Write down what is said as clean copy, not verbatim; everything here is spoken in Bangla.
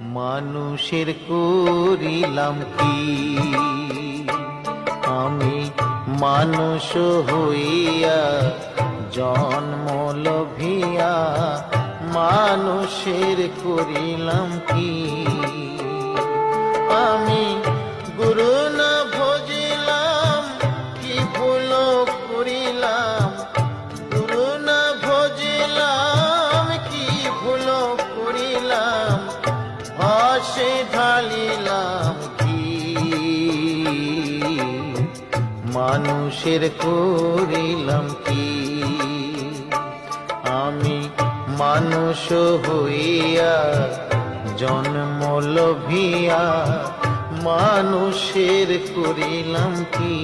মানুষের করিলাম কি আমি, মানুষ হইয়া জন্ম লভিয়া মানুষের করিলাম কি। আমি গুরু না ভজিলাম, কি ভুল করিলাম। গুরু না ভজিলাম, কি ভুল করিলাম। ভাসে ঢালিলাম কি মানুষের করিলাম কি। আমি মানুষ হইয়া জন্ম লভিয়া মানুষের করিলাম কি।